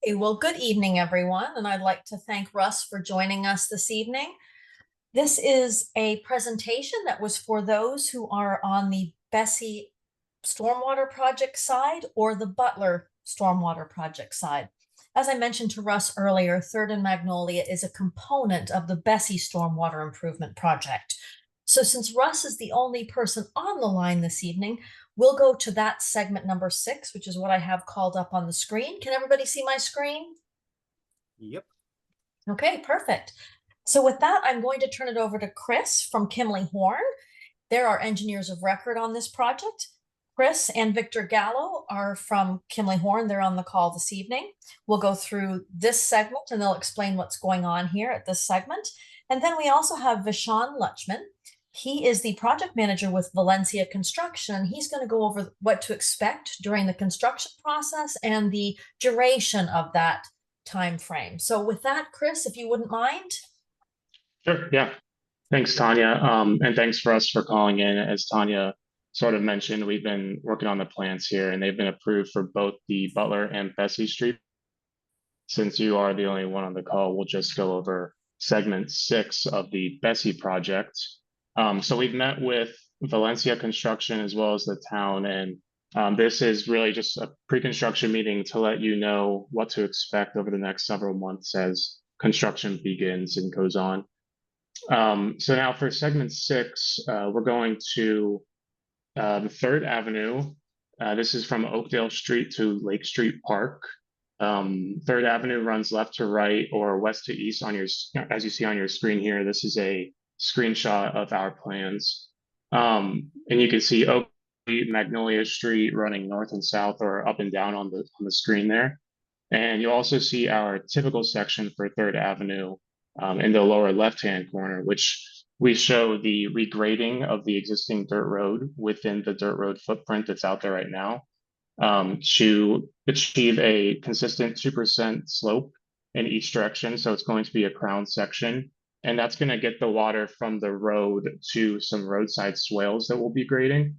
Hey, well, good evening, everyone, and I'd like to thank Russ for joining us this evening. This is a presentation that was for those who are on the Bessie Stormwater Project side or the Butler Stormwater Project side. As I mentioned to Russ earlier, Third and Magnolia is a component of the Bessie Stormwater Improvement Project. So since Russ is the only person on the line this evening, we'll go to that segment number 6, which is what I have called up on the screen. Can everybody see my screen? Yep. Okay, perfect. So with that, I'm going to turn it over to Chris from Kimley Horn. They're our engineers of record on this project. Chris and Victor Gallo are from Kimley Horn. They're on the call this evening. We'll go through this segment and they'll explain what's going on here at this segment. And then we also have Vishan Lutchman. He is the project manager with Valencia Construction. He's going to go over what to expect during the construction process and the duration of that time frame. So with that, Chris, if you wouldn't mind. Sure, yeah. Thanks, Tanya. And thanks for us for calling in. As Tanya sort of mentioned, we've been working on the plans here and they've been approved for both the Butler and Bessie Street. Since you are the only one on the call, we'll just go over segment 6 of the Bessie project. So we've met with Valencia Construction as well as the town, and this is really just a pre-construction meeting to let you know what to expect over the next several months as construction begins and goes on. So now for segment 6, we're going to the 3rd Avenue. This is from Oakdale Street to Lake Street Park. 3rd Avenue runs left to right or west to east on your, as you see on your screen here. This is a screenshot of our plans. And you can see Oak Street, Magnolia Street running north and south or up and down on the screen there. And you'll also see our typical section for 3rd Avenue in the lower left-hand corner, which we show the regrading of the existing dirt road within the dirt road footprint that's out there right now to achieve a consistent 2% slope in each direction. So it's going to be a crown section, and that's going to get the water from the road to some roadside swales that we'll be grading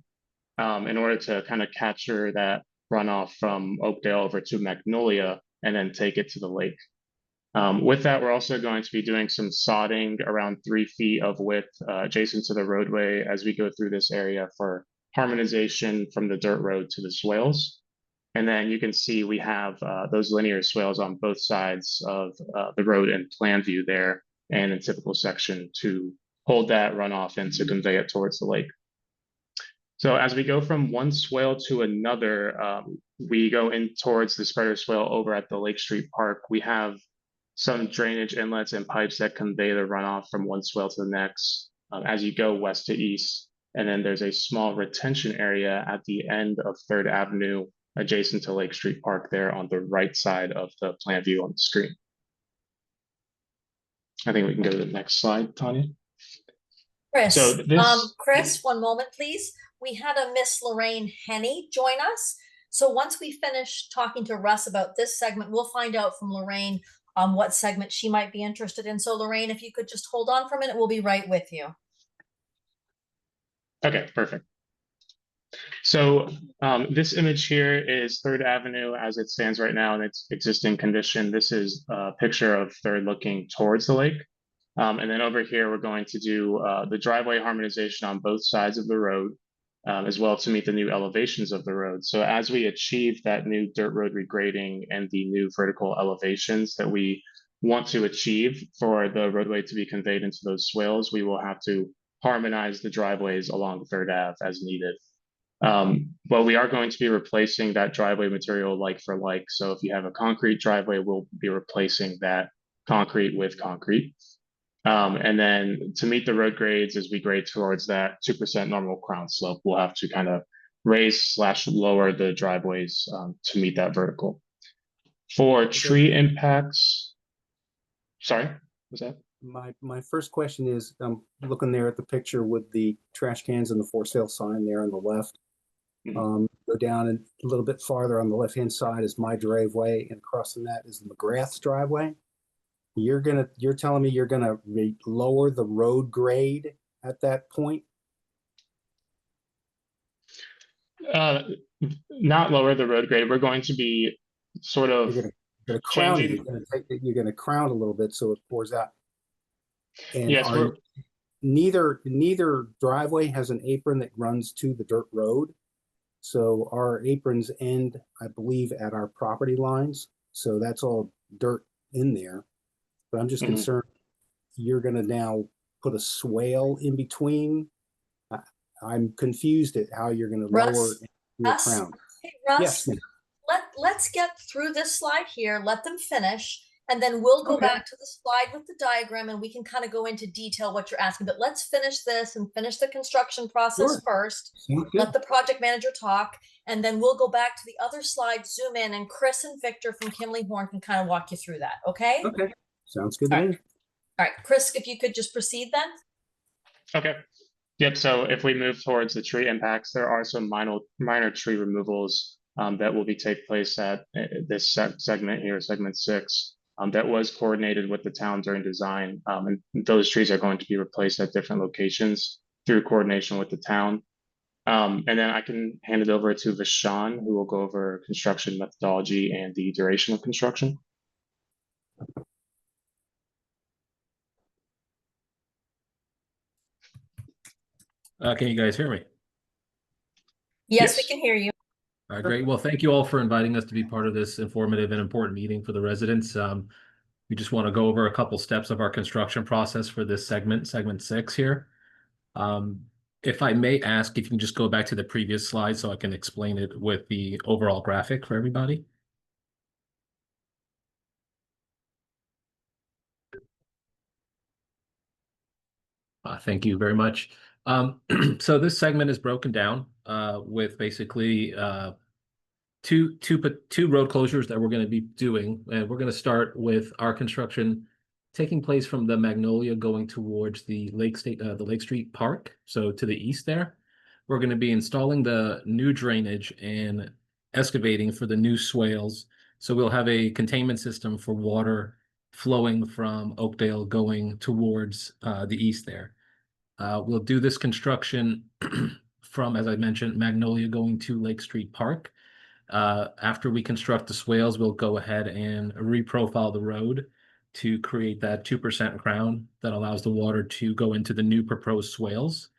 in order to kind of capture that runoff from Oakdale over to Magnolia and then take it to the lake. With that, we're also going to be doing some sodding around 3 feet of width adjacent to the roadway as we go through this area for harmonization from the dirt road to the swales. And then you can see we have those linear swales on both sides of the road in plan view there and in typical section to hold that runoff and to convey it towards the lake. So as we go from one swale to another, we go in towards the spreader swale over at the Lake Street Park. We have some drainage inlets and pipes that convey the runoff from one swale to the next as you go west to east. And then there's a small retention area at the end of 3rd Avenue adjacent to Lake Street Park there on the right side of the plan view on the screen. I think we can go to the next slide, Tanya. Chris, So this, Chris, one moment, please. We had a Miss Lorraine Henney join us. So once we finish talking to Russ about this segment, we'll find out from Lorraine what segment she might be interested in. So Lorraine, if you could just hold on for a minute, we'll be right with you. Okay, perfect. So this image here is 3rd Avenue as it stands right now in its existing condition. This is a picture of 3rd looking towards the lake. And then over here, we're going to do the driveway harmonization on both sides of the road, as well to meet the new elevations of the road. So as we achieve that new dirt road regrading and the new vertical elevations that we want to achieve for the roadway to be conveyed into those swales, we will have to harmonize the driveways along 3rd Ave as needed. But we are going to be replacing that driveway material like for like. So if you have a concrete driveway, we'll be replacing that concrete with concrete. And then to meet the road grades as we grade towards that 2% normal crown slope, we'll have to kind of raise/lower the driveways to meet that vertical. For tree impacts, sorry, was that? My first question is, I'm looking there at the picture with the trash cans and the for sale sign there on the left. Go down and a little bit farther on the left-hand side is my driveway, and crossing that is the McGrath's driveway. You're telling me you're gonna lower the road grade at that point? Not lower the road grade. We're going to be sort of gonna crown it. changing. You're gonna crown a little bit so it pours out. And Yes, we're neither driveway has an apron that runs to the dirt road. So our aprons end, I believe, at our property lines. So that's all dirt in there. But I'm just Mhm. concerned you're gonna now put a swale in between. I'm confused at how you're gonna lower Russ, your Russ, crown. hey, Yes, Russ, ma'am. let's get through this slide here, let them finish, and then we'll go Okay. back to the slide with the diagram and we can kind of go into detail what you're asking. But let's finish this and finish the construction process Sure. first. Sounds Let good. the project manager talk, and then we'll go back to the other slide, zoom in, and Chris and Victor from Kimley Horn can kind of walk you through that, okay? Okay. Sounds good to All right. me. All right, Chris, if you could just proceed then. Okay. Yep. So if we move towards the tree impacts, there are some minor tree removals that will be take place at this segment here, segment 6. That was coordinated with the town during design, and those trees are going to be replaced at different locations through coordination with the town. And then I can hand it over to Vishon, who will go over construction methodology and the duration of construction. Can you guys hear me? Yes, we Yes. can hear you. All right, great. Well, thank you all for inviting us to be part of this informative and important meeting for the residents. We just want to go over a couple steps of our construction process for this segment 6 here. If I may ask if you can just go back to the previous slide so I can explain it with the overall graphic for everybody. Thank you very much. So this segment is broken down with basically two road closures that we're going to be doing, and we're going to start with our construction taking place from the Magnolia going towards the Lake Street Park, so to the east there. We're going to be installing the new drainage and excavating for the new swales. So we'll have a containment system for water flowing from Oakdale going towards the east there. We'll do this construction from, as I mentioned, Magnolia going to Lake Street Park. After we construct the swales, we'll go ahead and reprofile the road to create that 2% crown that allows the water to go into the new proposed swales.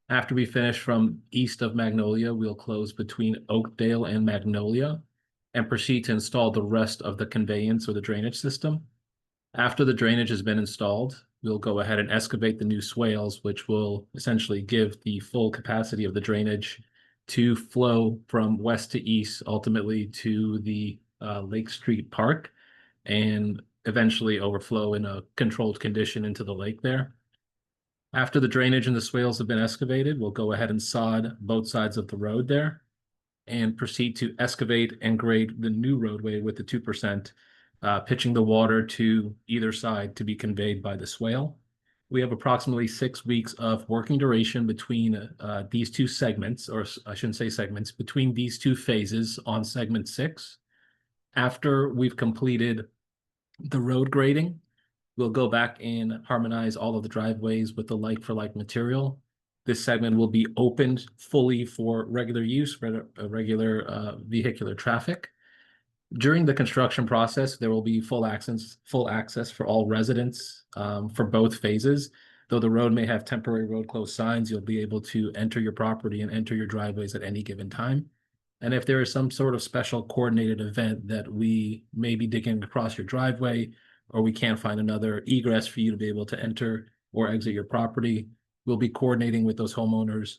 After we finish from east of Magnolia, we'll close between Oakdale and Magnolia and proceed to install the rest of the conveyance or the drainage system. After the drainage has been installed, we'll go ahead and excavate the new swales, which will essentially give the full capacity of the drainage to flow from west to east, ultimately to the Lake Street Park, and eventually overflow in a controlled condition into the lake there. After the drainage and the swales have been excavated, we'll go ahead and sod both sides of the road there and proceed to excavate and grade the new roadway with the 2%, pitching the water to either side to be conveyed by the swale. We have approximately 6 weeks of working duration between these two segments, or I shouldn't say segments, between these two phases on segment 6. After we've completed the road grading, we'll go back and harmonize all of the driveways with the like-for-like material. This segment will be opened fully for regular use, regular vehicular traffic. During the construction process, there will be full access for all residents for both phases. Though the road may have temporary road closed signs, you'll be able to enter your property and enter your driveways at any given time. And if there is some sort of special coordinated event that we may be digging across your driveway, or we can't find another egress for you to be able to enter or exit your property, we'll be coordinating with those homeowners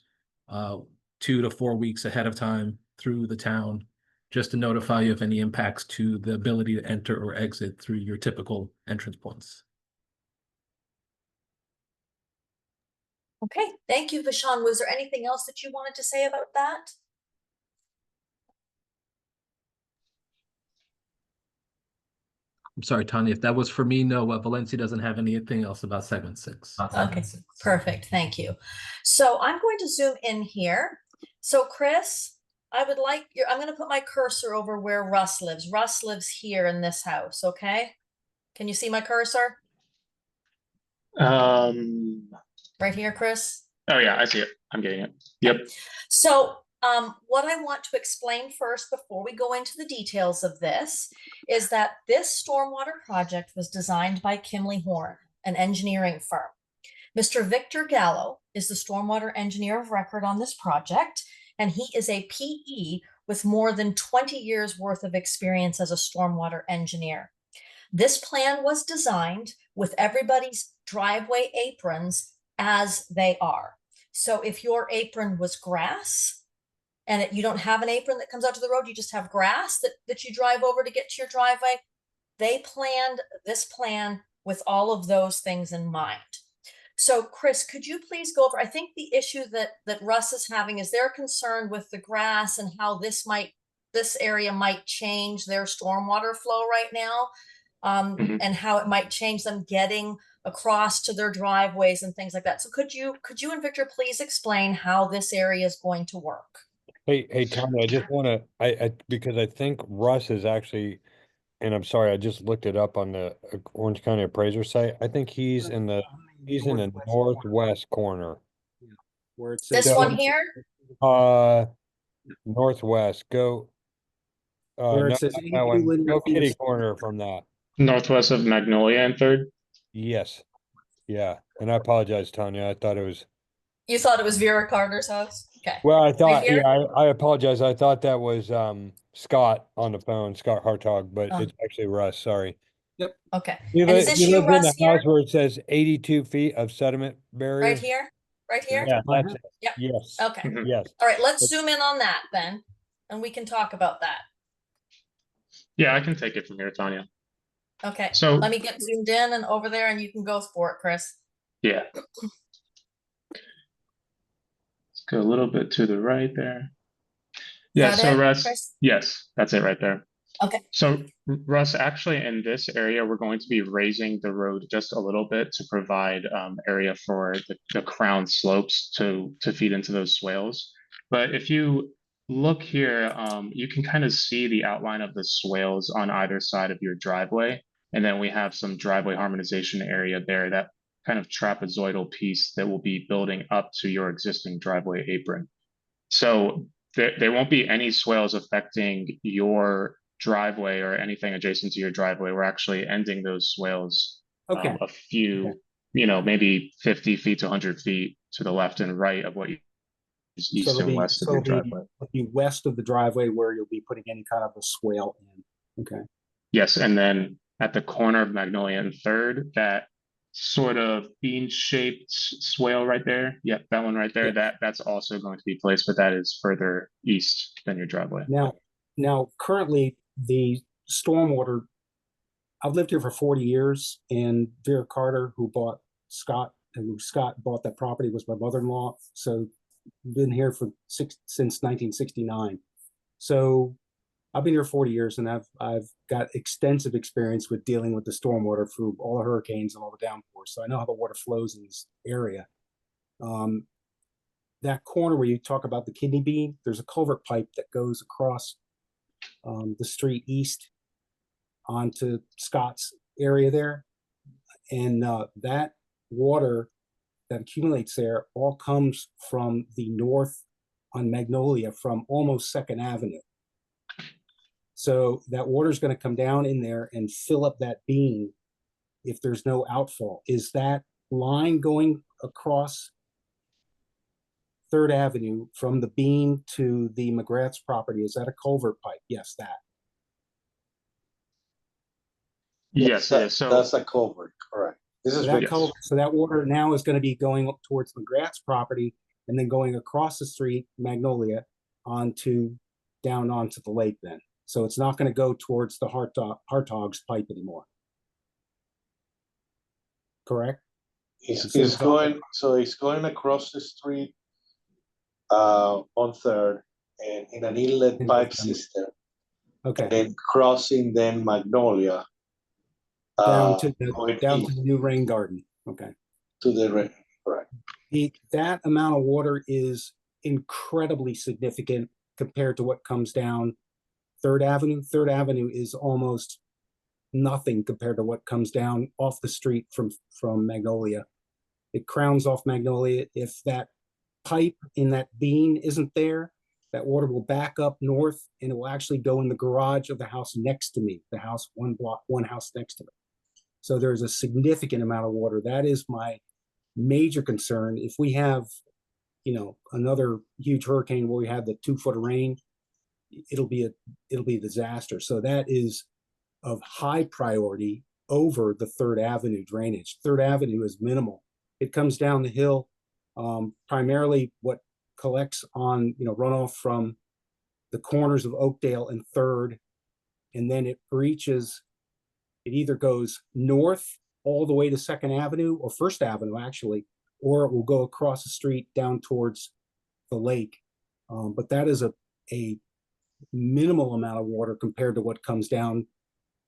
2 to 4 weeks ahead of time through the town, just to notify you of any impacts to the ability to enter or exit through your typical entrance points. Okay, thank you, Vishon. Was there anything else that you wanted to say about that? I'm sorry, Tanya, if that was for me, no, Valencia doesn't have anything else about segment 6. Okay, perfect, thank you. So I'm going to zoom in here. So Chris, I'm going to put my cursor over where Russ lives. Russ lives here in this house, okay? Can you see my cursor? Um, Right here, Chris? oh yeah, I see it. I'm getting it. Yep. So What I want to explain first before we go into the details of this is that this stormwater project was designed by Kimley Horn, an engineering firm. Mr. Victor Gallo is the stormwater engineer of record on this project, and he is a PE with more than 20 years worth of experience as a stormwater engineer. This plan was designed with everybody's driveway aprons as they are. So if your apron was grass, and you don't have an apron that comes out to the road, you just have grass that you drive over to get to your driveway. They planned this plan with all of those things in mind. So Chris, could you please go over, I think the issue that Russ is having is they're concerned with the grass and how this area might change their stormwater flow right now, and how it might change them getting across to their driveways and things like that. So could you and Victor please explain how this area is going to work? Hey, Tommy, I just want to, because I think Russ is actually, and I'm sorry, I just looked it up on the Orange County Appraiser site. I think he's in the northwest corner. Where it says This one here? Northwest, go. Where it No, says not that one. 82 linear Go feet kitty of- corner from that. Northwest of Magnolia and Third. Yes. Yeah. And I apologize, Tanya. I thought it was, You thought it was Vera Carter's house? Okay. well, I thought, here? yeah, I apologize. I thought that was Scott on the phone, Scott Hartog, but Oh. it's actually Russ, sorry. Okay. He And is li- this he you, lives in Russ, the here? house where it says 82 feet of sediment barrier. Right here? Right here? Yeah, that's it. Yep. Yes, Okay. Mhm. yes. All right, let's zoom in on that then, and we can talk about that. Yeah, I can take it from here, Tanya. Okay. So Let me get zoomed in and over there, and you can go for it, Chris. yeah. Let's go a little bit to the right there. Yeah, that so it, Russ, Chris? yes, that's it right there. Okay. So Russ, actually in this area, we're going to be raising the road just a little bit to provide area for the crown slopes to feed into those swales. But if you look here, you can kind of see the outline of the swales on either side of your driveway. And then we have some driveway harmonization area there, that kind of trapezoidal piece that will be building up to your existing driveway apron. So there won't be any swales affecting your driveway or anything adjacent to your driveway. We're actually ending those swales Okay. a few, Okay. Maybe 50 feet to 100 feet to the left and right of what you east it'll and be- west of so your it'll be- driveway. it'll be west of the driveway where you'll be putting any kind of a swale in. Okay. Yes, and then at the corner of Magnolia and Third, that sort of bean-shaped swale right there. Yep, that one right there. Yeah. That's also going to be placed, but that is further east than your driveway. Now currently the stormwater, I've lived here for 40 years, and Vera Carter, who bought Scott bought that property, was my mother-in-law. So been here since 1969. So I've been here 40 years, and I've got extensive experience with dealing with the stormwater through all the hurricanes and all the downpours. So I know how the water flows in this area. That corner where you talk about the kidney bean, there's a culvert pipe that goes across the street east onto Scott's area there. And that water that accumulates there all comes from the north on Magnolia, from almost 2nd Avenue. So that water is going to come down in there and fill up that bean if there's no outfall. Is that line going across 3rd Avenue from the bean to the McGrath's property? Is that a culvert pipe? Yes, that. Yes, yeah, so That's a culvert, correct. This is So that Yes. culvert, so that water now is going to be going up towards McGrath's property and then going across the street, Magnolia, down onto the lake then. So it's not going to go towards the Hartog's pipe anymore. Correct? He's Instead of- going, so he's going across the street on Third and in an inlet In pipe November. system, Okay. and then crossing then Magnolia. Down to going the new rain garden. Okay. to the correct. That amount of water is incredibly significant compared to what comes down 3rd Avenue. 3rd Avenue is almost nothing compared to what comes down off the street from Magnolia. It crowns off Magnolia. If that pipe in that bean isn't there, that water will back up north and it will actually go in the garage of the house next to me, the house one house next to me. So there's a significant amount of water. That is my major concern. If we have, another huge hurricane where we have the 2 foot of rain, it'll be a disaster. So that is of high priority over the 3rd Avenue drainage. 3rd Avenue is minimal. It comes down the hill, primarily what collects on, runoff from the corners of Oakdale and 3rd, and then it either goes north all the way to 2nd Avenue or 1st Avenue actually, or it will go across the street down towards the lake. But that is a minimal amount of water compared to what comes down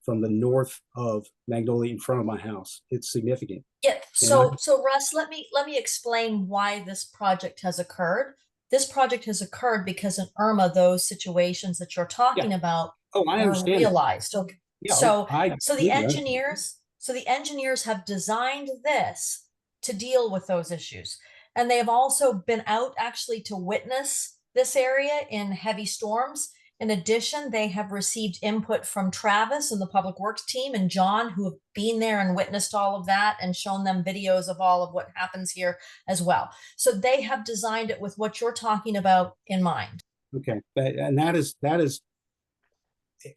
from the north of Magnolia in front of my house. It's significant. Yeah, so Russ, let me explain why this project has occurred. This project has occurred because in Irma, those situations that you're talking about I were understand. realized. Okay. Yeah, So I the completely engineers have designed this to deal with those issues. And they have also been out actually to witness this area in heavy storms. In addition, they have received input from Travis and the Public Works team and John, who have been there and witnessed all of that and shown them videos of all of what happens here as well. So they have designed it with what you're talking about in mind. Okay, and that is,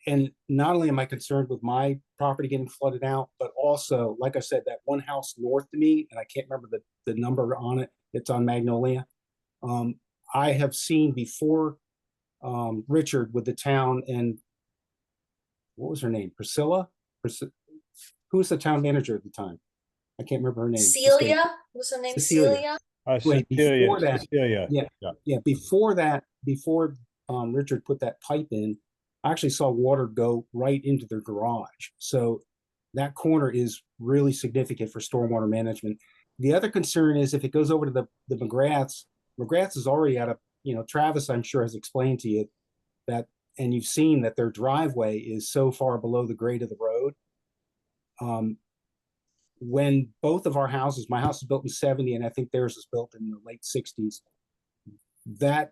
and not only am I concerned with my property getting flooded out, but also, like I said, that one house north to me, and I can't remember the number on it, it's on Magnolia. I have seen before Richard with the town, and what was her name? Priscilla? Who was the town manager at the time? I can't remember her name. Celia? Was her name Celia? Wait, before that, Cecilia. before that, before Richard put that pipe in, I actually saw water go right into their garage. So that corner is really significant for stormwater management. The other concern is if it goes over to the McGraths is already out of, Travis, I'm sure, has explained to you that, and you've seen that their driveway is so far below the grade of the road. When both of our houses, my house was built in 70, and I think theirs was built in the late 60s, that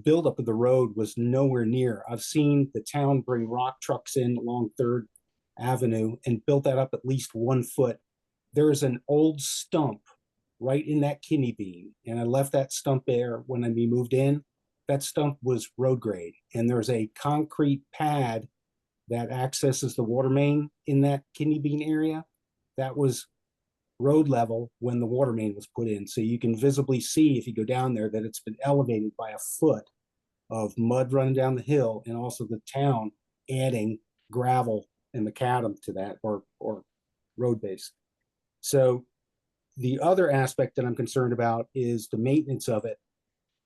buildup of the road was nowhere near. I've seen the town bring rock trucks in along 3rd Avenue and built that up at least 1 foot. There's an old stump right in that kidney bean, and I left that stump there when we moved in. That stump was road grade, and there's a concrete pad that accesses the water main in that kidney bean area. That was road level when the water main was put in. So you can visibly see if you go down there that it's been elevated by 1 foot of mud running down the hill, and also the town adding gravel and macadam to that, or road base. So the other aspect that I'm concerned about is the maintenance of it,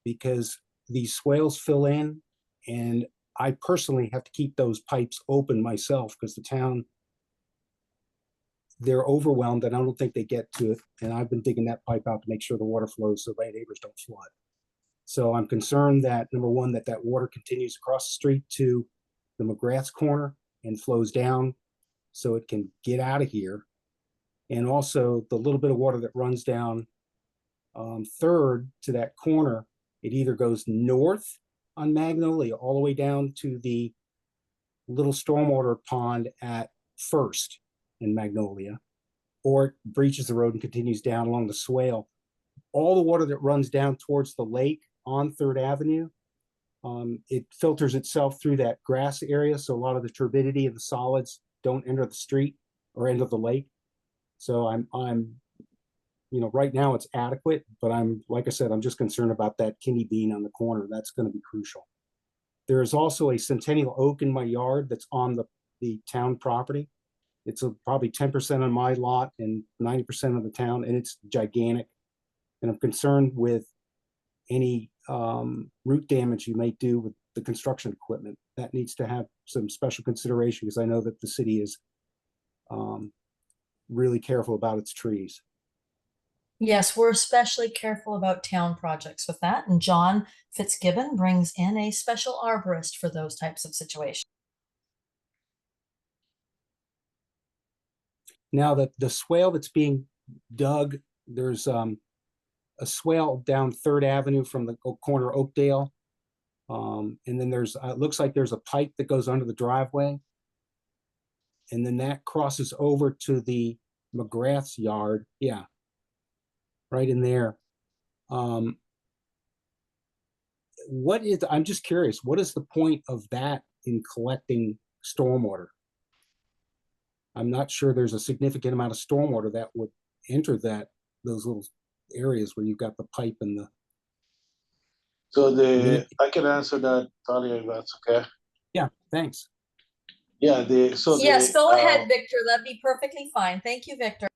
because these swales fill in, and I personally have to keep those pipes open myself because the town, they're overwhelmed and I don't think they get to it. And I've been digging that pipe out to make sure the water flows so my neighbors don't flood. So I'm concerned that, number one, that water continues across the street to the McGrath's corner and flows down so it can get out of here. And also the little bit of water that runs down 3rd to that corner, it either goes north on Magnolia all the way down to the little stormwater pond at 1st in Magnolia, or it breaches the road and continues down along the swale. All the water that runs down towards the lake on 3rd Avenue, it filters itself through that grass area, so a lot of the turbidity and the solids don't enter the street or enter the lake. So I'm right now it's adequate, but like I said, I'm just concerned about that kidney bean on the corner. That's going to be crucial. There is also a centennial oak in my yard that's on the town property. It's probably 10% on my lot and 90% of the town, and it's gigantic. And I'm concerned with any root damage you may do with the construction equipment. That needs to have some special consideration, because I know that the city is really careful about its trees. Yes, we're especially careful about town projects with that. And John Fitzgibbon brings in a special arborist for those types of situations. Now the swale that's being dug, there's a swale down 3rd Avenue from the corner of Oakdale And then there's, it looks like there's a pipe that goes under the driveway. And then that crosses over to the McGrath's yard. Yeah. Right in there. I'm just curious, what is the point of that in collecting stormwater? I'm not sure there's a significant amount of stormwater that would enter those little areas where you've got the pipe and the. So I can answer that, Talia, if that's okay. Yeah, thanks. Yeah, Yes, go ahead, Victor. That'd be perfectly fine. Thank you, Victor.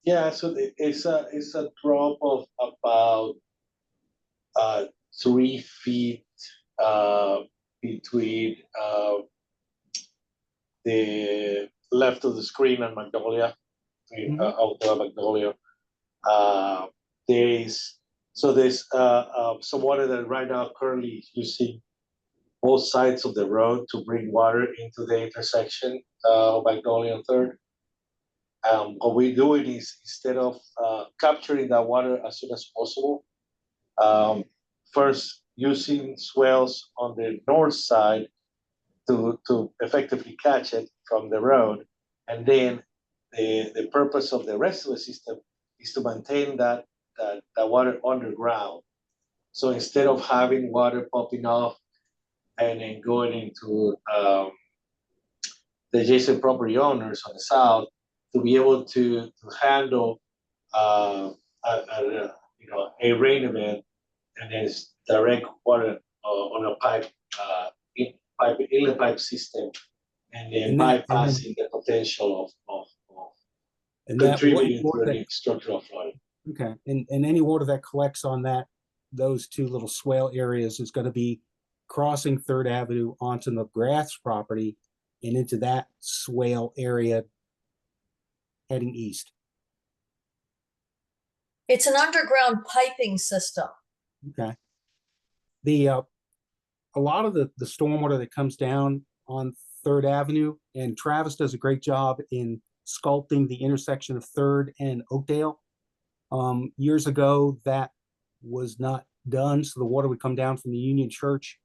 Yeah, so it's a drop of about 3 feet between the left of the screen and Magnolia, outdoor Magnolia. There's some water that right now currently is using both sides of the road to bring water into the intersection of Magnolia and Third. What we're doing is, instead of capturing that water as soon as possible, first using swales on the north side to effectively catch it from the road, and then the purpose of the rest of the system is to maintain that water underground. So instead of having water popping off and then going into the adjacent property owners on the south, to be able to handle a rain event, and there's direct water on a inlet pipe system, and then bypassing the potential of contributing to the structural flooding. Okay, and any water that collects on those two little swale areas is going to be crossing Third Avenue onto McGrath's property and into that swale area heading east. It's an underground piping system. Okay. A lot of the stormwater that comes down on Third Avenue, and Travis does a great job in sculpting the intersection of Third and Oakdale. Years ago, that was not done, so the water would come down from the Union Church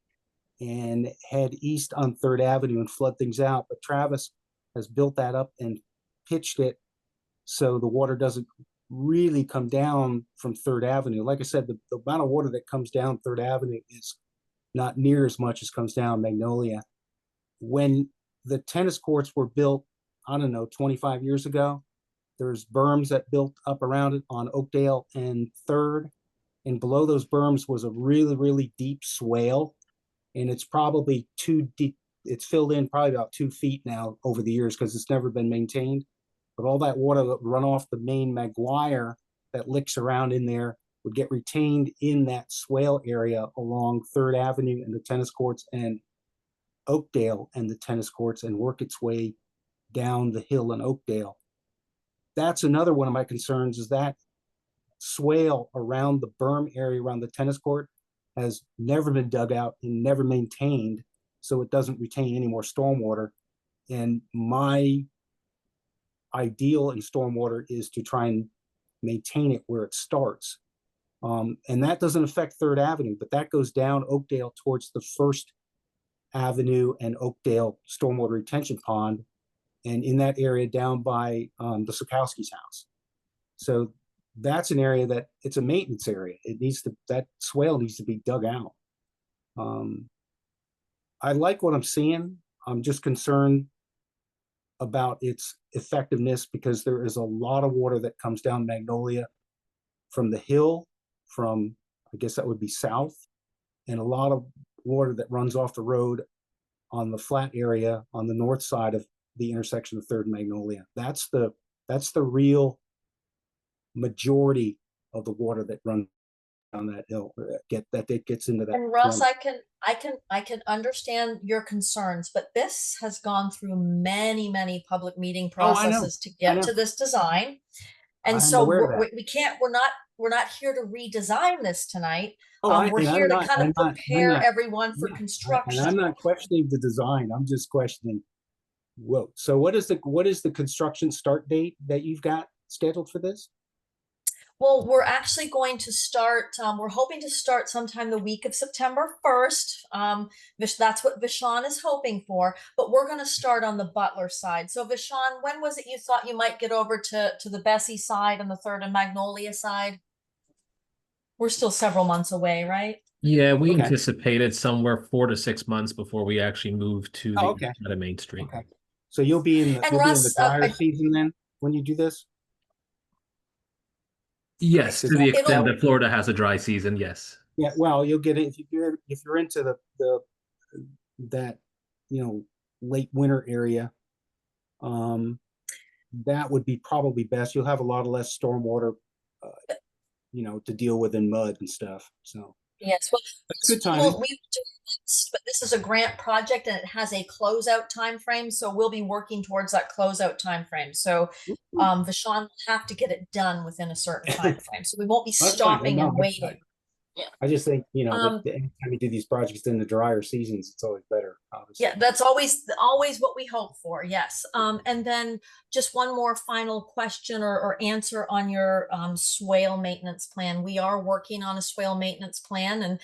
and head east on Third Avenue and flood things out. But Travis has built that up and pitched it so the water doesn't really come down from Third Avenue. Like I said, the amount of water that comes down Third Avenue is not near as much as comes down Magnolia. When the tennis courts were built, I don't know, 25 years ago, there's berms that built up around it on Oakdale and Third. And below those berms was a really, really deep swale. And it's probably too deep. It's filled in probably about 2 feet now over the years because it's never been maintained. But all that water that would run off the main Maguire that licks around in there would get retained in that swale area along Third Avenue and the tennis courts, and Oakdale and the tennis courts, and work its way down the hill in Oakdale. That's another one of my concerns, is that swale around the berm area around the tennis court has never been dug out and never maintained, so it doesn't retain any more stormwater. And my ideal in stormwater is to try and maintain it where it starts. And that doesn't affect Third Avenue, but that goes down Oakdale towards the First Avenue and Oakdale stormwater retention pond, and in that area down by the Sokowski's house. So that's an area that it's a maintenance area. That swale needs to be dug out. I like what I'm seeing. I'm just concerned about its effectiveness because there is a lot of water that comes down Magnolia from the hill, from, I guess that would be south, and a lot of water that runs off the road on the flat area on the north side of the intersection of Third and Magnolia. That's the real majority of the water that runs down that hill that gets into that. And Russ, I can understand your concerns, but this has gone through many public meeting processes to get to this design. And so we're not here to redesign this tonight. We're here to kind of prepare everyone for construction. And I'm not questioning the design. I'm just questioning, whoa. So what is the construction start date that you've got scheduled for this? Well, we're actually going to start, we're hoping to start sometime the week of September 1st. That's what Vishon is hoping for, but we're going to start on the Butler side. So Vishon, when was it you thought you might get over to the Bessie side and the Third and Magnolia side? We're still several months away, right? Yeah, we Okay. anticipated somewhere 4 to 6 months before we actually move to the Oh, okay. side of Main Street. Okay. So you'll be in the And you'll be in the Russ, drier season then when you do this? Yes, Is to the that- extent It'll- that Florida has a dry season, yes. Yeah, well, you'll get it if you're into that late winter area. That would be probably best. You'll have a lot of less stormwater, to deal with in mud and stuff. So yes, well, that's good we timing. will do this, but this is a grant project and it has a closeout time frame, so we'll be working towards that closeout time frame. So Vishon will have to get it done within a certain time frame. So we won't be That's fine. stopping No, and waiting. I just think, Um, anytime you do these projects in the drier seasons, it's always better, obviously. Yeah, that's always what we hope for. Yes. And then just one more final question or answer on your swale maintenance plan. We are working on a swale maintenance plan, and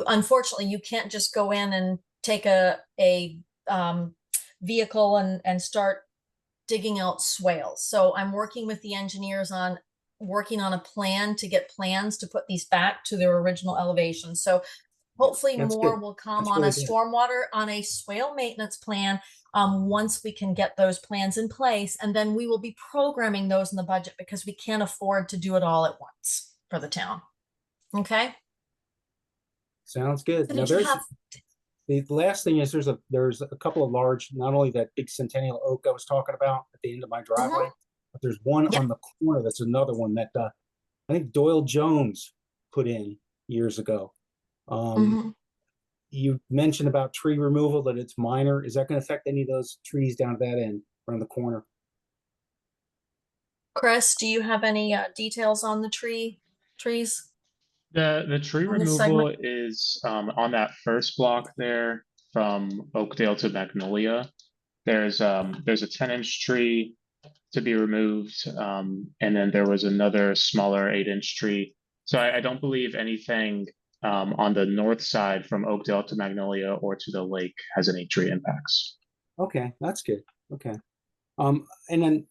unfortunately you can't just go in and take a vehicle and start digging out swales. So I'm working with the engineers on working on a plan to get plans to put these back to their original elevation. So hopefully That's more good. will come That's on a really good. stormwater, on a swale maintenance plan, once we can get those plans in place. And then we will be programming those in the budget because we can't afford to do it all at once for the town. Okay? Sounds good. So Now did you have, the last thing is there's a couple of large, not only that big centennial oak I was talking about at the end of my driveway, but there's one Yep. on the corner that's another one that I think Doyle Jones put in years ago. Mhm. You mentioned about tree removal, that it's minor. Is that going to affect any of those trees down at that end around the corner? Chris, do you have any details on the trees? The tree On this removal segment? is on that first block there from Oakdale to Magnolia. There's a 10-inch tree to be removed, and then there was another smaller 8-inch tree. So I don't believe anything on the north side from Oakdale to Magnolia or to the lake has any tree impacts. Okay, that's good. Okay. And then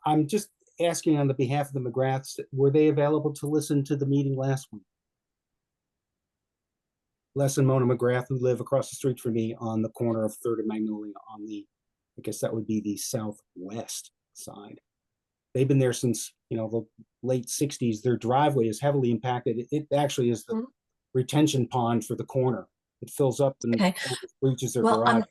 I'm just asking on the behalf of the McGraths, were they available to listen to the meeting last week? Les and Mona McGrath, who live across the street from me on the corner of Third and Magnolia on I guess that would be the southwest side. They've been there since, the late 60s. Their driveway is heavily impacted. It actually is the retention pond for the corner. It fills up and Okay. reaches their Well, garage.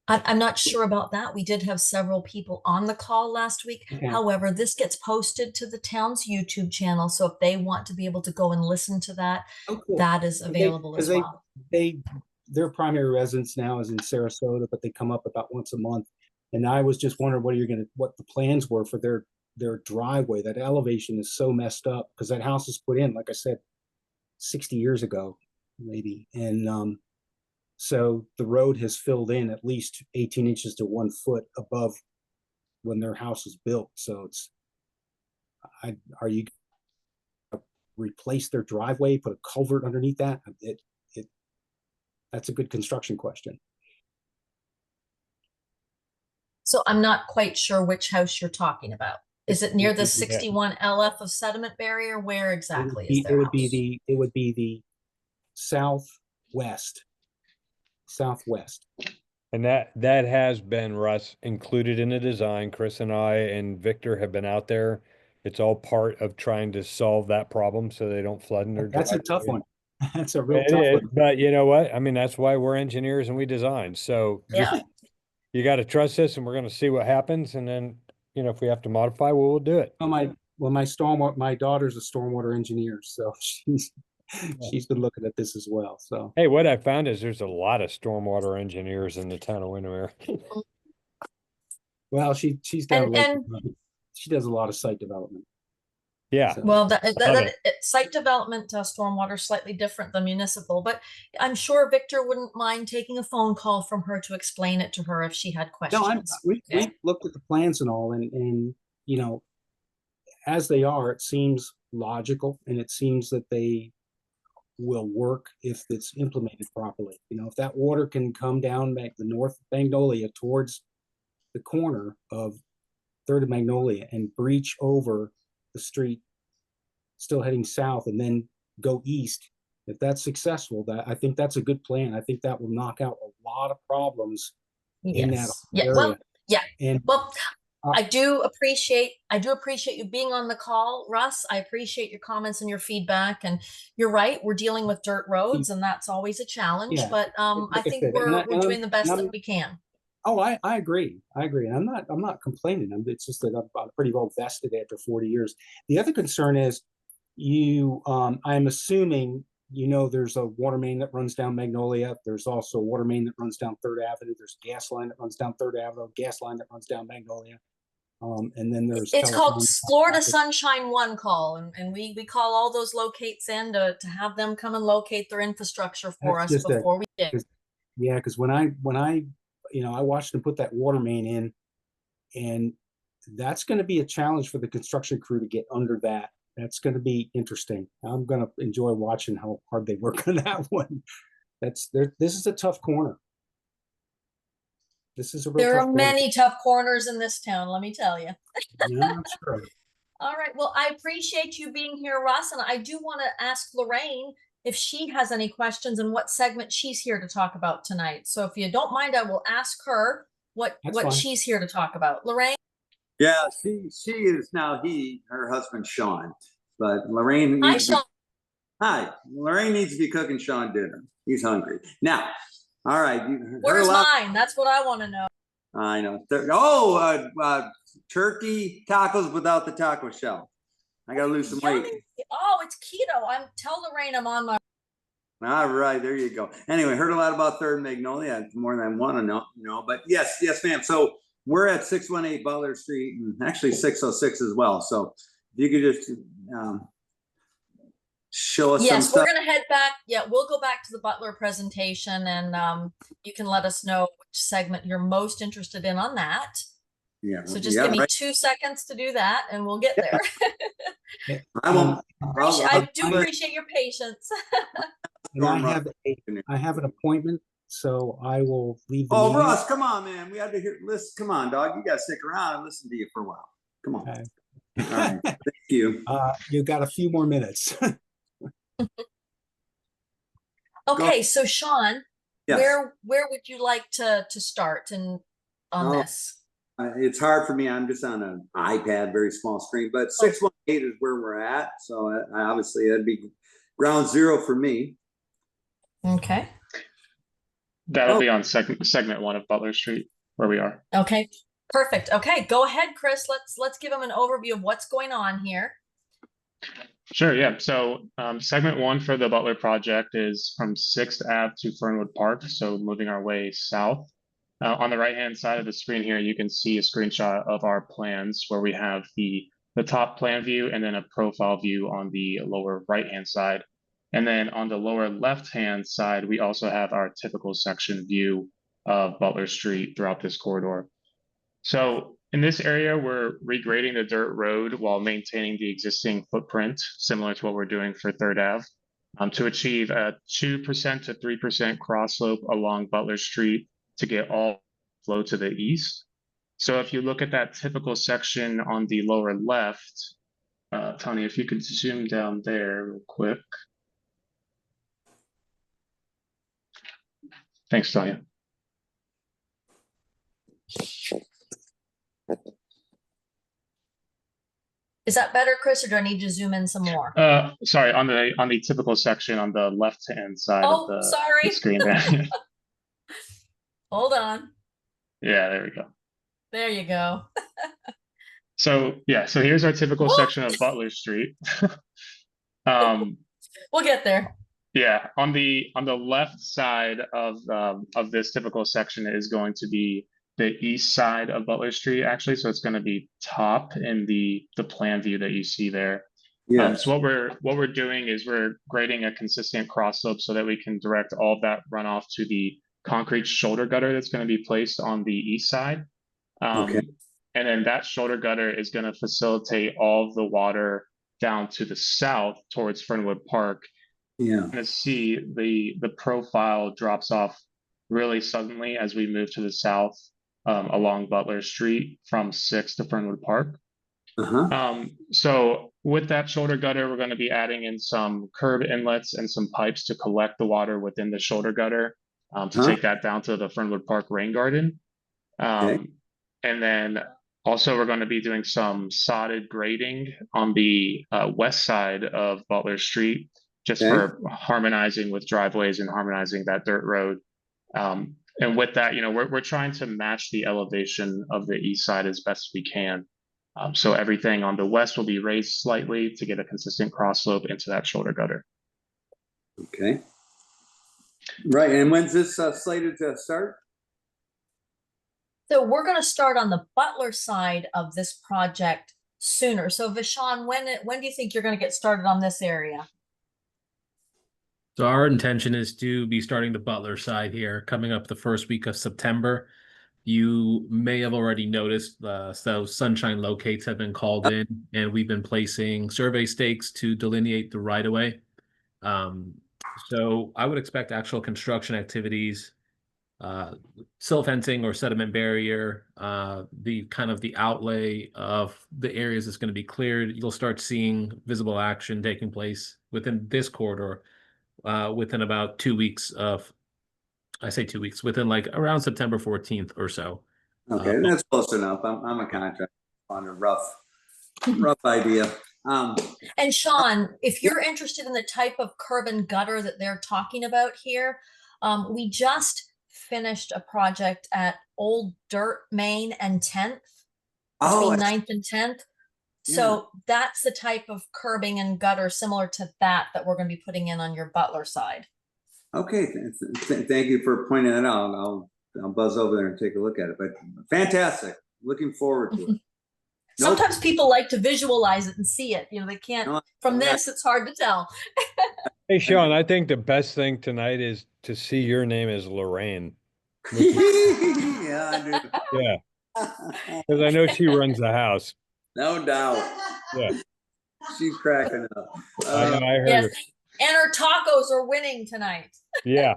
I'm not sure about that. We did have several people on the call last week. Okay. However, this gets posted to the town's YouTube channel. So if they want to be able to go and listen to that, Oh, cool. that is available as well. Their primary residence now is in Sarasota, but they come up about once a month. And I was just wondering what the plans were for their driveway. That elevation is so messed up because that house was put in, like I said, 60 years ago, maybe. And so the road has filled in at least 18 inches to 1 foot above when their house was built. So are you gonna replace their driveway, put a culvert underneath that? That's a good construction question. So I'm not quite sure which house you're talking about. Is it near the Yeah. 61 LF of sediment barrier? Where exactly is It their would be house? it would be the southwest. And that has been, Russ, included in the design. Chris and I and Victor have been out there. It's all part of trying to solve that problem so they don't flood in their That's a tough driveway. one. That's a real It tough is, one. but you know what? I mean, that's why we're engineers and we design. So just, Yeah. you got to trust us and we're going to see what happens. And then, if we have to modify, we'll do it. My daughter's a stormwater engineer, so she's been looking at this as well. So Hey, what I found is there's a lot of stormwater engineers in the town of Windermere. well, she's got And she does a lot of site development. Yeah. So- well, love site development, stormwater is slightly different than municipal, but I'm sure Victor wouldn't mind taking a phone call from her to explain it to her if she had No, questions. we looked at the plans and all, and as they are, it seems logical, and it seems that they will work if it's implemented properly. You know, if that water can come down the north Magnolia towards the corner of 3rd and Magnolia and breach over the street, still heading south, and then go east. If that's successful, I think that's a good plan. I think that will knock out a lot of problems in that area. Well, yeah. And Well, I do appreciate you being on the call, Russ. I appreciate your comments and your feedback. And you're right, we're dealing with dirt roads, and that's always a challenge. Yeah, But I like I think said, we're doing the best that we can. Oh, I agree. I agree. And I'm not complaining. It's just that I'm pretty well vested after 40 years. The other concern is I'm assuming, there's a water main that runs down Magnolia. There's also a water main that runs down 3rd Avenue. There's a gas line that runs down 3rd Avenue, gas line that runs down Magnolia. And then there's It's called Florida Sunshine One call, and we call all those locates in to have them come and locate their infrastructure for us before we dig. Yeah, because when I I watched them put that water main in, and that's going to be a challenge for the construction crew to get under that. That's going to be interesting. I'm going to enjoy watching how hard they work on that one. This is a tough corner. This is a real There tough are corner. many tough corners in this town, let me tell you. Yeah, I'm sure. All right. Well, I appreciate you being here, Russ. And I do want to ask Lorraine if she has any questions and what segment she's here to talk about tonight. So if you don't mind, I will ask her what fine. she's here to talk about. Lorraine? Yeah, she is now her husband, Sean. But Lorraine Hi, needs Sean. Hi, Lorraine needs to be cooking Sean dinner. He's hungry. Now, all right. Where's mine? That's what I want to know. I know. Turkey tacos without the taco shell. I got to lose some weight. Oh, it's keto. Tell Lorraine I'm on my. All right, there you go. Anyway, heard a lot about 3rd Magnolia, more than I want to know. But yes, ma'am. So we're at 618 Butler Street, and actually 606 as well. So if you could just show us some stuff. Yes, we're going to head back. Yeah, we'll go back to the Butler presentation, and you can let us know which segment you're most interested in on that. Yeah. So just give me 2 seconds to do that, and we'll get there. I do appreciate your patience. And I have an appointment, so I will leave. Oh, Russ, come on, man. We had to hear. Listen, come on, dog. You got to stick around and listen to you for a while. Come on. Okay. All right. Thank you. You got a few more minutes. Okay, so Sean, Yes. where would you like to start on this? It's hard for me. I'm just on an iPad, very small screen, but 618 is where we're at. So obviously that'd be ground zero for me. Okay. That'll be on segment 1 of Butler Street, where we are. Okay, perfect. Okay, go ahead, Chris. Let's give him an overview of what's going on here. Sure, yeah. So segment 1 for the Butler project is from 6th Ave to Fernwood Park, so moving our way south. On the right-hand side of the screen here, you can see a screenshot of our plans where we have the top plan view and then a profile view on the lower right-hand side. And then on the lower left-hand side, we also have our typical section view of Butler Street throughout this corridor. So in this area, we're regrading the dirt road while maintaining the existing footprint, similar to what we're doing for 3rd Ave, to achieve a 2% to 3% cross slope along Butler Street to get all flow to the east. So if you look at that typical section on the lower left, Tanya, if you could zoom down there real quick. Thanks, Tanya. Is that better, Chris, or do I need to zoom in some more? Sorry, on the typical section on the left-hand side of the screen there. Hold on. Yeah, there we go. There you go. So here's our typical section of Butler Street. We'll get there. Yeah, on the left side of this typical section is going to be the east side of Butler Street, actually. So it's going to be top in the plan view that you see there. Yes. So what we're doing is we're grading a consistent cross slope so that we can direct all of that runoff to the concrete shoulder gutter that's going to be placed on the east side. Okay. And then that shoulder gutter is going to facilitate all of the water down to the south towards Fernwood Park. Yeah. Going to see the profile drops off really suddenly as we move to the south along Butler Street from 6th to Fernwood Park. So with that shoulder gutter, we're going to be adding in some curb inlets and some pipes to collect the water within the shoulder gutter to take that down to the Fernwood Park rain garden. And then also we're going to be doing some sodded grading on the west side of Butler Street, just for harmonizing with driveways and harmonizing that dirt road. And with that, you know, we're trying to match the elevation of the east side as best we can. So everything on the west will be raised slightly to get a consistent cross slope into that shoulder gutter. Okay. Right, and when's this slated to start? So we're going to start on the Butler side of this project sooner. So Vishon, when do you think you're going to get started on this area? So our intention is to be starting the Butler side here, coming up the first week of September. You may have already noticed, so sunshine locates have been called in, and we've been placing survey stakes to delineate the right-of-way. So I would expect actual construction activities, silt fencing or sediment barrier, the outlay of the areas that's going to be cleared. You'll start seeing visible action taking place within this corridor within about 2 weeks of, I say 2 weeks, within like around September 14th or so. Okay, that's close enough. I'm a contractor on a rough idea. And Sean, if you're interested in the type of curb and gutter that they're talking about here, we just finished a project at Old Dirt, Main and 10th, between 9th and 10th. So that's the type of curbing and gutter similar to that we're going to be putting in on your Butler side. Okay, thank you for pointing that out. I'll buzz over there and take a look at it. But fantastic, looking forward to it. Sometimes people like to visualize it and see it. You know, they can't. From this, it's hard to tell. Hey, Sean, I think the best thing tonight is to see your name as Lorraine. Yeah, I do. Yeah, because I know she runs the house. No doubt. Yeah, she's cracking up. I know. I heard Yes, her. and her tacos are winning tonight. Yeah.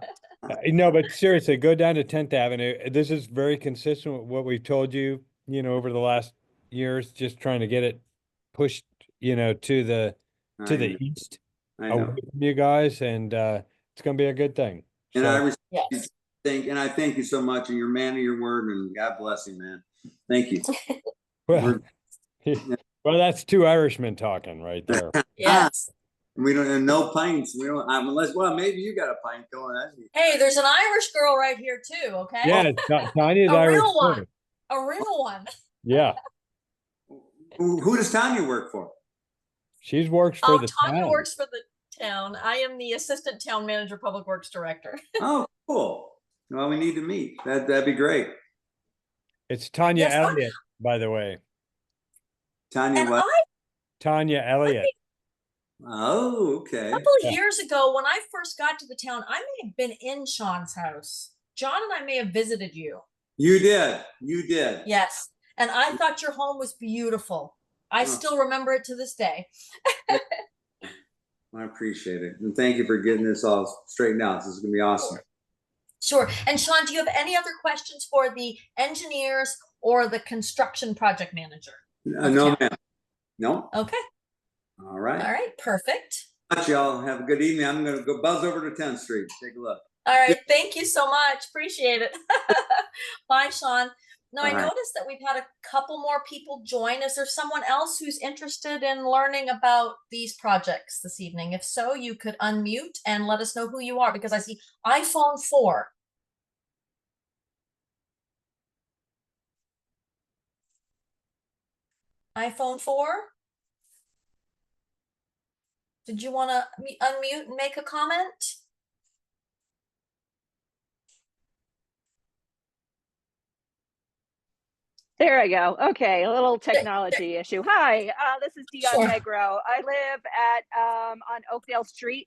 No, but seriously, go down to 10th Avenue. This is very consistent with what we've told you, you know, over the last years, just trying to get it pushed, you know, to the east away from you guys, and it's going to be a good thing. And so, I thank you so much, and you're a man of your word, and God bless you, man. Thank you. Well, that's two Irishmen talking right there. Yes. We don't have no pints. We don't unless maybe you got a pint going. Hey, there's an Irish girl right here too. Okay. Yeah, Tanya's a Irish. Real one. A real one. Yeah. Who does Tanya work for? She works for the Tanya town. works for the town. I am the assistant town manager, public works director. Oh, cool. Well, we need to meet. That'd be great. It's Tanya Elliott, by the way. Tanya what? Tanya Elliott. Oh, okay. A couple of years ago, when I first got to the town, I may have been in Sean's house. John and I may have visited you. You did. You did. Yes. And I thought your home was beautiful. I still remember it to this day. I appreciate it. And thank you for getting this all straightened out. This is going to be awesome. Sure. And Sean, do you have any other questions for the engineers or the construction project manager? No, ma'am. No. Okay. All right. All right. Perfect. Y'all have a good evening. I'm going to go buzz over to 10th Street. Take a look. All right. Thank you so much. Appreciate it. Bye, Sean. Now, I noticed that we've had a couple more people join. Is there someone else who's interested in learning about these projects this evening? If so, you could unmute and let us know who you are, because I see iPhone 4. iPhone 4? Did you want to unmute and make a comment? There I go. Okay, a little technology issue. Hi, this is Dion Negro. I live at on Oakdale Street,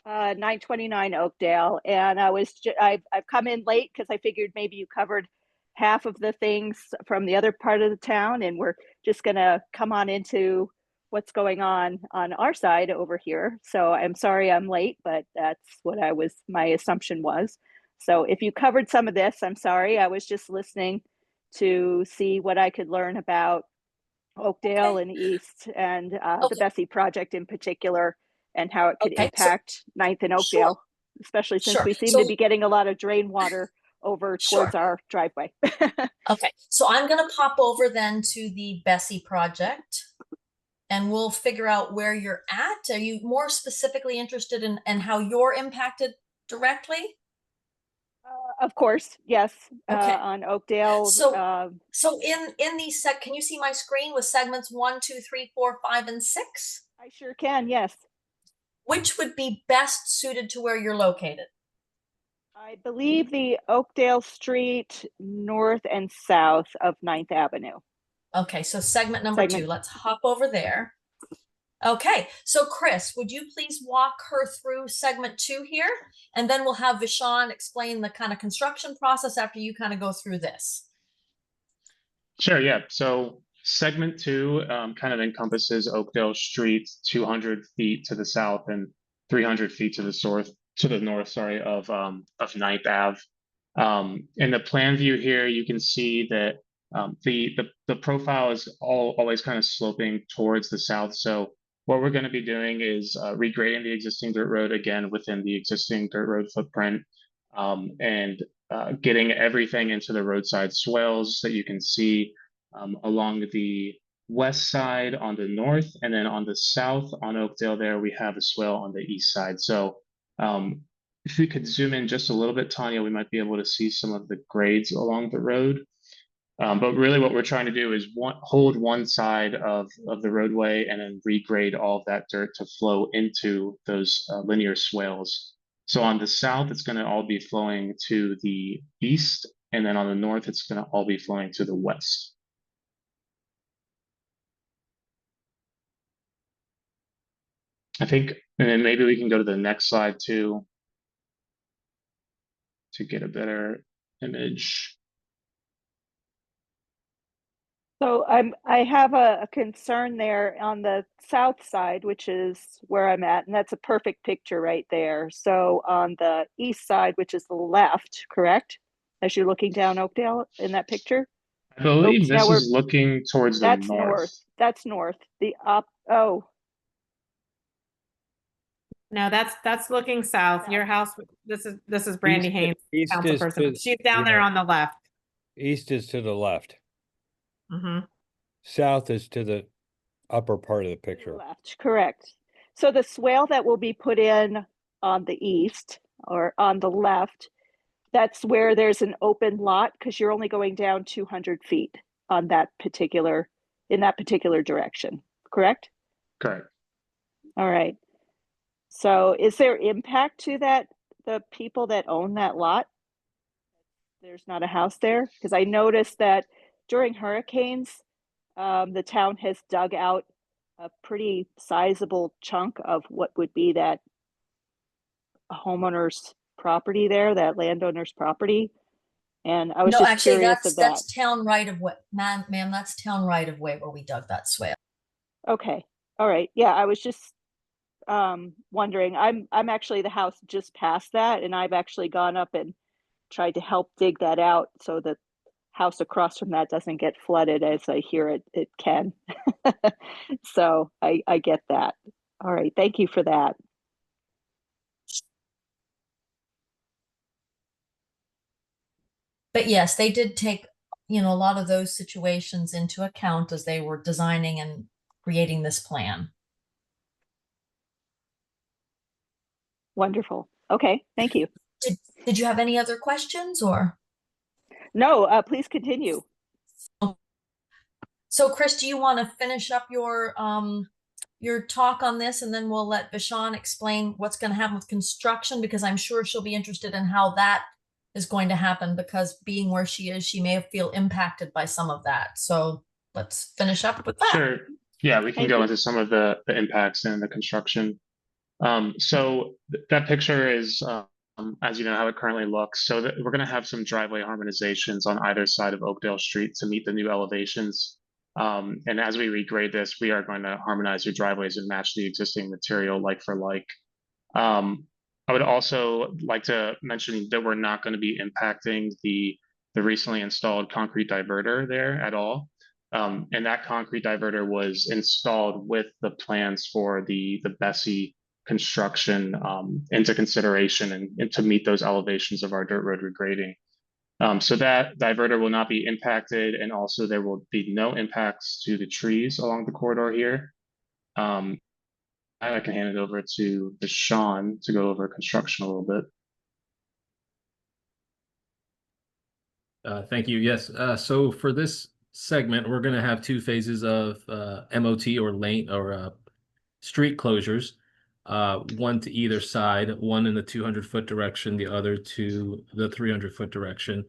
929 Oakdale, and I've come in late because I figured maybe you covered half of the things from the other part of the town, and we're just gonna come on into what's going on our side over here. So I'm sorry I'm late, but that's what my assumption was. So if you covered some of this, I'm sorry. I was just listening to see what I could learn about Oakdale and East and the Bessie project in particular, and how it could impact Ninth and Oakdale, especially since we seem to be getting a lot of drain water over towards our driveway. Okay, so I'm gonna pop over then to the Bessie project and we'll figure out where you're at. Are you more specifically interested in how you're impacted directly? Of course, yes. Okay. On Oakdale. So in these can you see my screen with segments 1, 2, 3, 4, 5, and 6? I sure can, yes. Which would be best suited to where you're located? I believe the Oakdale Street north and south of 9th Avenue. Okay, so segment number 2, let's hop over there. Okay, so Chris, would you please walk her through segment 2 here? And then we'll have Vishaan explain the kind of construction process after you kind of go through this. Sure, yeah. So segment 2 kind of encompasses Oakdale Street 200 feet to the south and 300 feet to the north, sorry, of 9th Ave. In the plan view here, you can see that the profile is always kind of sloping towards the south. So what we're going to be doing is regrading the existing dirt road again within the existing dirt road footprint, and getting everything into the roadside swales that you can see along the west side on the north, and then on the south on Oakdale there we have a swale on the east side. So if we could zoom in just a little bit, Tanya, we might be able to see some of the grades along the road. But really what we're trying to do is hold one side of the roadway and then regrade all of that dirt to flow into those linear swales. So on the south, it's going to all be flowing to the east, and then on the north, it's going to all be flowing to the west. I think, and then maybe we can go to the next slide too, to get a better image. So I have a concern there on the south side, which is where I'm at, and that's a perfect picture right there. So on the east side, which is the left, correct? As you're looking down Oakdale in that picture? I believe this is looking towards the that's north. That's north. No, that's looking south. Your house, this is Brandy Haynes, council person. She's down there on the left. East is to the left. Mm-hmm. South is to the upper part of the picture. Left, correct. So the swale that will be put in on the east or on the left, that's where there's an open lot because you're only going down 200 feet on in that particular direction, correct? Correct. All right. So is there impact to the people that own that lot? There's not a house there? Because I noticed that during hurricanes, the town has dug out a pretty sizable chunk of what would be that homeowner's property there, that landowner's property. And I was just curious of that. That's town right of way, ma'am, that's town right of way where we dug that swale. Okay. All right. Yeah, I was just wondering. I'm actually the house just past that, and I've actually gone up and tried to help dig that out so that house across from that doesn't get flooded, as I hear it can. So I get that. All right, thank you for that. But yes, they did take, a lot of those situations into account as they were designing and creating this plan. Wonderful. Okay, thank you. Did you have any other questions or? No, please continue. So Chris, do you want to finish up your talk on this, and then we'll let Vishaan explain what's going to happen with construction, because I'm sure she'll be interested in how that is going to happen, because being where she is, she may feel impacted by some of that. So let's finish up with that. Sure. Yeah, we can go into some of the impacts and the construction. So that picture is as you know how it currently looks. So that we're going to have some driveway harmonizations on either side of Oakdale Street to meet the new elevations. And as we regrade this, we are going to harmonize your driveways and match the existing material like for like. I would also like to mention that we're not going to be impacting the recently installed concrete diverter there at all. And that concrete diverter was installed with the plans for the Bessie construction into consideration and to meet those elevations of our dirt road regrading. So that diverter will not be impacted, and also there will be no impacts to the trees along the corridor here. I can hand it over to Sean to go over construction a little bit. Thank you. Yes. So for this segment, we're going to have two phases of MOT or lane or street closures, one to either side, one in the 200-foot direction, the other to the 300-foot direction.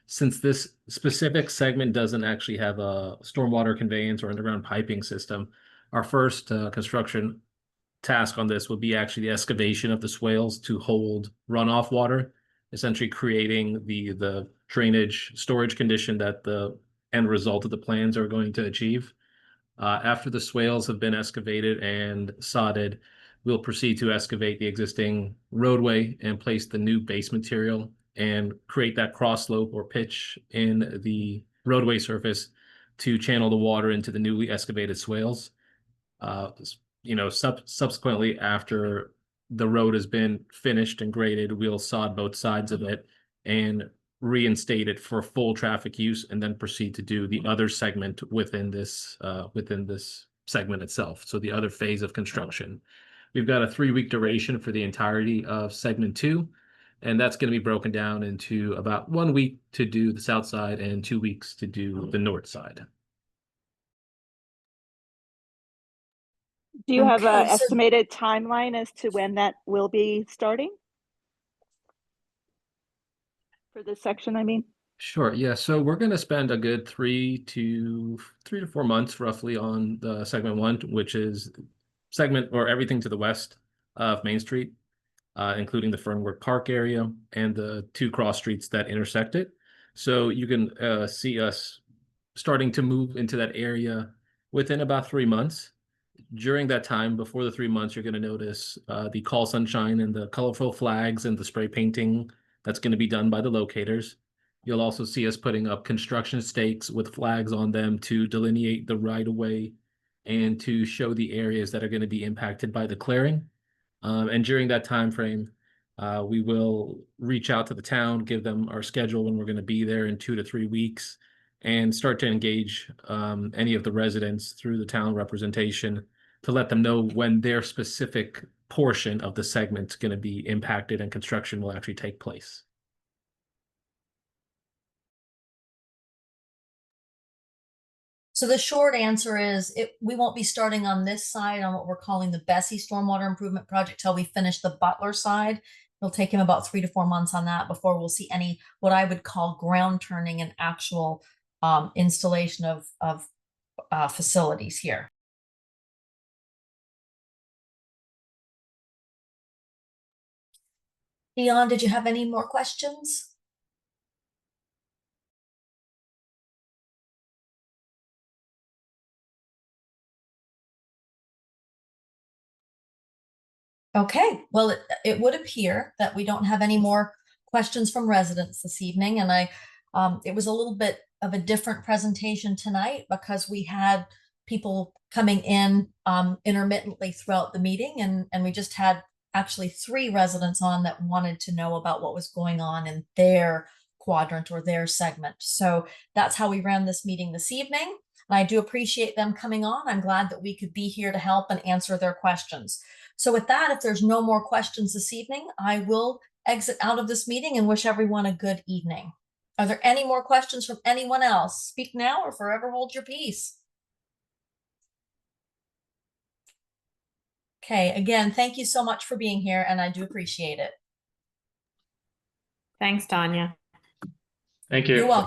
Since this specific segment doesn't actually have a stormwater conveyance or underground piping system, our first construction task on this would be actually the excavation of the swales to hold runoff water, essentially creating the drainage storage condition that the end result of the plans are going to achieve. After the swales have been excavated and sodded, we'll proceed to excavate the existing roadway and place the new base material and create that cross slope or pitch in the roadway surface to channel the water into the newly excavated swales. Subsequently, after the road has been finished and graded, we'll sod both sides of it and reinstate it for full traffic use, and then proceed to do the other segment within this segment itself. So the other phase of construction. We've got a 3-week duration for the entirety of segment 2, and that's going to be broken down into about 1 week to do the south side and 2 weeks to do the north side. Do you have an Okay, so- estimated timeline as to when that will be starting? For this section, I mean? Sure. Yeah. So we're going to spend a good 3 to 4 months roughly on the segment 1, which is segment or everything to the west of Main Street, including the Fernwood Park area and the 2 cross streets that intersect it. So you can see us starting to move into that area within about 3 months. During that time, before the 3 months, you're going to notice the call sunshine and the colorful flags and the spray painting that's going to be done by the locators. You'll also see us putting up construction stakes with flags on them to delineate the right-of-way and to show the areas that are going to be impacted by the clearing. And during that time frame, we will reach out to the town, give them our schedule when we're going to be there in 2 to 3 weeks, and start to engage any of the residents through the town representation to let them know when their specific portion of the segment is going to be impacted and construction will actually take place. So the short answer is we won't be starting on this side on what we're calling the Bessie Stormwater Improvement Project till we finish the Butler side. It'll take him about 3 to 4 months on that before we'll see any what I would call ground turning and actual installation of facilities here. Dion, did you have any more questions? Okay, well, it would appear that we don't have any more questions from residents this evening, and it was a little bit of a different presentation tonight because we had people coming in intermittently throughout the meeting, and we just had actually 3 residents on that wanted to know about what was going on in their quadrant or their segment. So that's how we ran this meeting this evening. And I do appreciate them coming on. I'm glad that we could be here to help and answer their questions. So with that, if there's no more questions this evening, I will exit out of this meeting and wish everyone a good evening. Are there any more questions from anyone else? Speak now or forever hold your peace. Okay, again, thank you so much for being here, and I do appreciate it. Thanks, Tanya. Thank you. You're welcome.